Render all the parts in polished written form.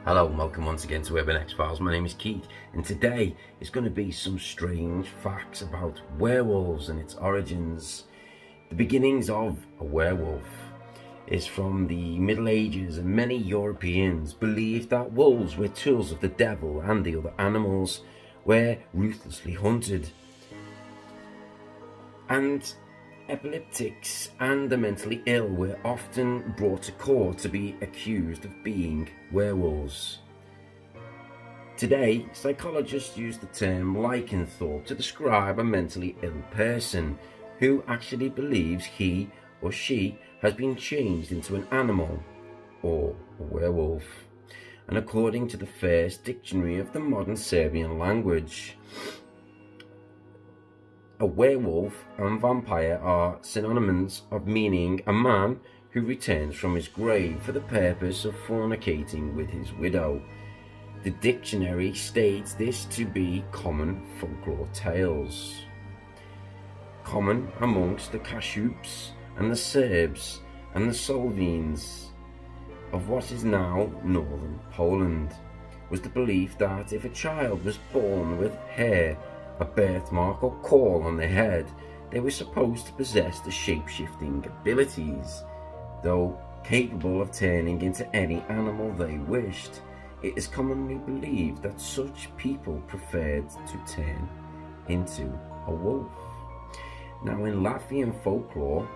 Hello and welcome once again to Epic Files. My name is Keith and today is going to be some strange facts about werewolves and its origins. The beginnings of a werewolf is from the Middle Ages, and many Europeans believed that wolves were tools of the devil and the other animals were ruthlessly hunted. And epileptics and the mentally ill were often brought to court to be accused of being werewolves. Today, psychologists use the term lycanthrope to describe a mentally ill person who actually believes he or she has been changed into an animal or a werewolf. And according to the first dictionary of the modern Serbian language, a werewolf and vampire are synonyms of meaning a man who returns from his grave for the purpose of fornicating with his widow. The dictionary states this to be common folklore tales, common amongst the Kashups and the Serbs and the Slovenes of what is now northern Poland. Was the belief that if a child was born with hair, a birthmark or caul on their head, they were supposed to possess the shape-shifting abilities. Though capable of turning into any animal they wished, it is commonly believed that such people preferred to turn into a wolf. Now, in Latvian folklore,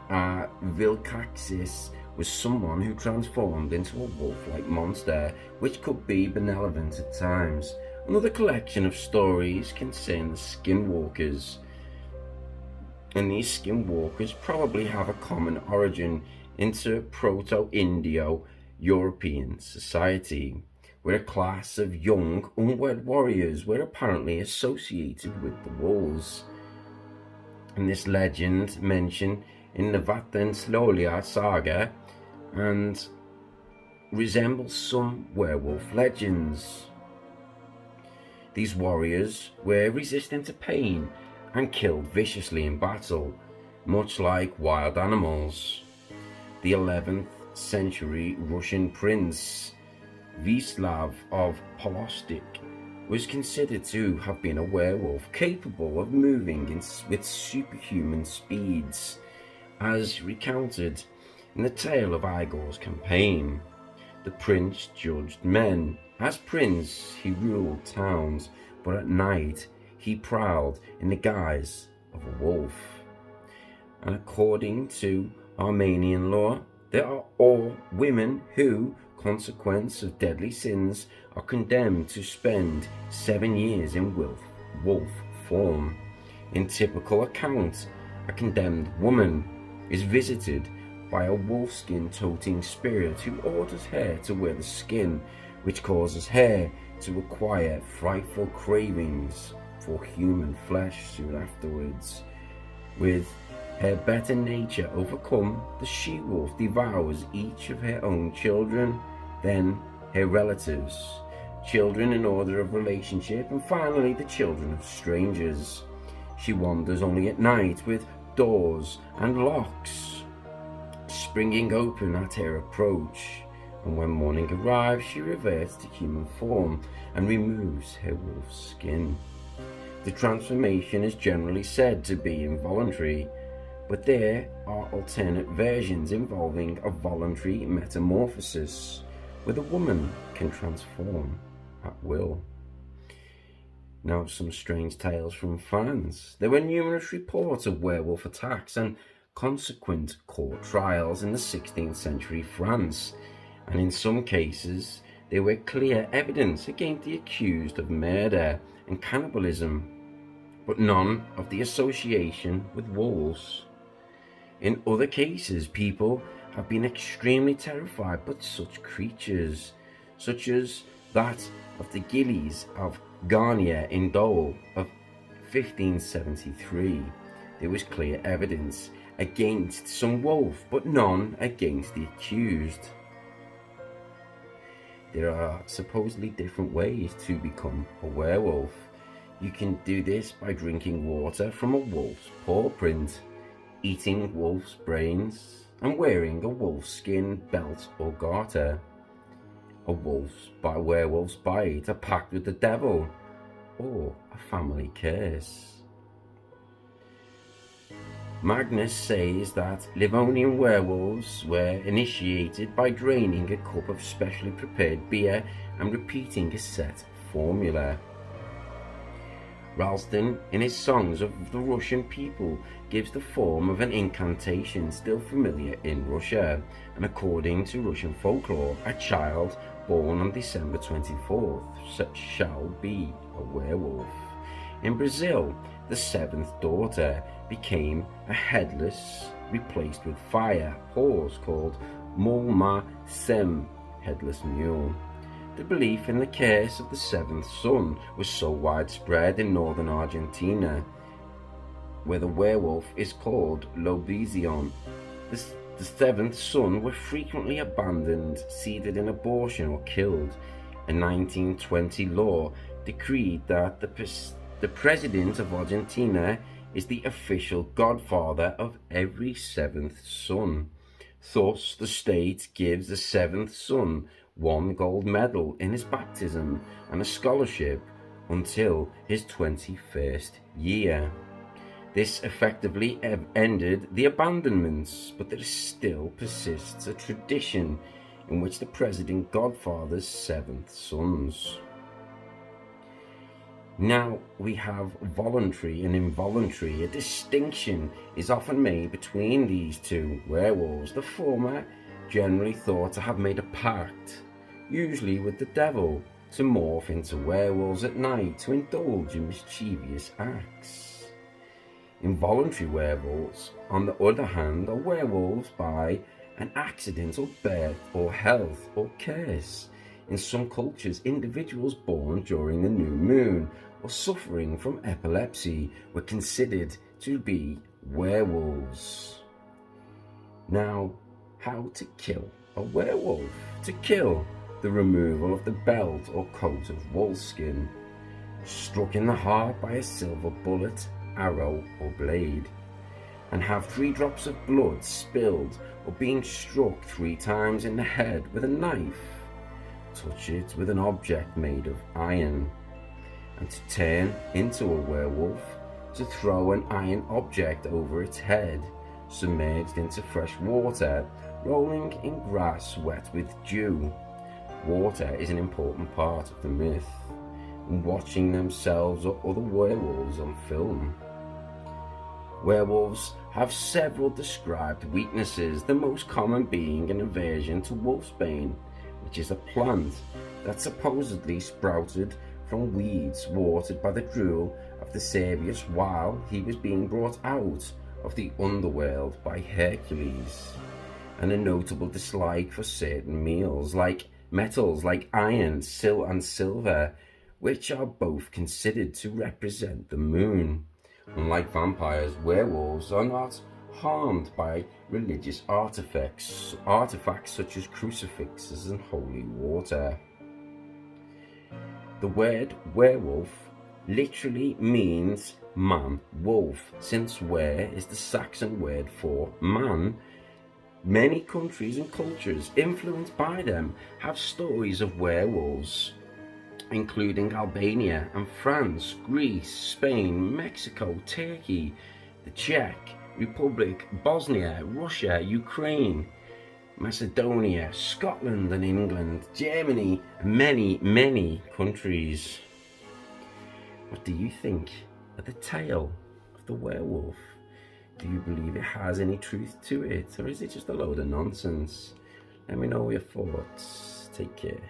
Vilkaxis was someone who transformed into a wolf-like monster, which could be benevolent at times. Another collection of stories concern the skinwalkers, and these skinwalkers probably have a common origin into Proto-Indo-European society, where a class of young, unwed warriors were apparently associated with the wolves. And this legend mentioned in the Vatnslolia saga and resembles some werewolf legends. These warriors were resistant to pain and killed viciously in battle, much like wild animals. The 11th century Russian prince Vislav of Polostik was considered to have been a werewolf capable of moving with superhuman speeds, as recounted in the tale of Igor's campaign. The prince judged men. As prince, he ruled towns, but at night he prowled in the guise of a wolf. And according to Armenian law, there are all women who, consequence of deadly sins, are condemned to spend 7 years in wolf form. In typical account, a condemned woman is visited by a wolfskin-toting spirit who orders her to wear the skin, which causes her to acquire frightful cravings for human flesh soon afterwards. With her better nature overcome, the she-wolf devours each of her own children, then her relatives, children in order of relationship, and finally the children of strangers. She wanders only at night, with doors and locks springing open at her approach. And when morning arrives, she reverts to human form and removes her wolf's skin. The transformation is generally said to be involuntary, but there are alternate versions involving a voluntary metamorphosis, where the woman can transform at will. Now, some strange tales from France. There were numerous reports of werewolf attacks and consequent court trials in the 16th century France, and in some cases there were clear evidence against the accused of murder and cannibalism, but none of the association with wolves. In other cases, people have been extremely terrified by such creatures, such as that of the Gillies of Garnier in Dole of 1573. There was clear evidence against some wolf, but none against the accused. There are supposedly different ways to become a werewolf. You can do this by drinking water from a wolf's paw print, eating wolf's brains, and wearing a wolfskin belt or garter. werewolf's bite, a pact with the devil, or a family curse. Magnus says that Livonian werewolves were initiated by draining a cup of specially prepared beer and repeating a set formula. Ralston, in his Songs of the Russian People, gives the form of an incantation still familiar in Russia, and according to Russian folklore, a child born on December 24th shall be a werewolf. In Brazil, the seventh daughter became a headless, replaced with fire horse called Mulma Sem, headless mule. The belief in the curse of the seventh son was so widespread in northern Argentina, where the werewolf is called Lobizón. The seventh son were frequently abandoned, seeded in abortion, or killed. A 1920 law decreed that the president of Argentina is the official godfather of every seventh son. Thus, the state gives the seventh son 1 gold medal in his baptism and a scholarship until his 21st year. This effectively ended the abandonments, but there still persists a tradition in which the president godfathers seventh sons. Now we have voluntary and involuntary. A distinction is often made between these two werewolves. The former generally thought to have made a pact, usually with the devil, to morph into werewolves at night to indulge in mischievous acts. Involuntary werewolves, on the other hand, are werewolves by an accidental birth or health or curse. In some cultures, individuals born during the new moon or suffering from epilepsy were considered to be werewolves. Now, how to kill a werewolf? To kill, the removal of the belt or coat of wolfskin, struck in the heart by a silver bullet, arrow or blade, and have 3 drops of blood spilled, or being struck 3 times in the head with a knife. Touch it with an object made of iron, and to turn into a werewolf, to throw an iron object over its head, submerged into fresh water, rolling in grass wet with dew. Water is an important part of the myth, and watching themselves or other werewolves on film. Werewolves have several described weaknesses, the most common being an aversion to wolfsbane, which is a plant that supposedly sprouted from weeds watered by the drool of Theseus while he was being brought out of the underworld by Hercules, and a notable dislike for certain metals like iron, and silver, which are both considered to represent the moon. Unlike vampires, werewolves are not harmed by religious artifacts such as crucifixes and holy water. The word werewolf literally means man-wolf, since were is the Saxon word for man. Many countries and cultures influenced by them have stories of werewolves, including Albania and France, Greece, Spain, Mexico, Turkey, the Czech Republic, Bosnia, Russia, Ukraine, Macedonia, Scotland and England, Germany, and many countries. What do you think of the tale of the werewolf? Do you believe it has any truth to it, or is it just a load of nonsense? Let me know your thoughts. Take care.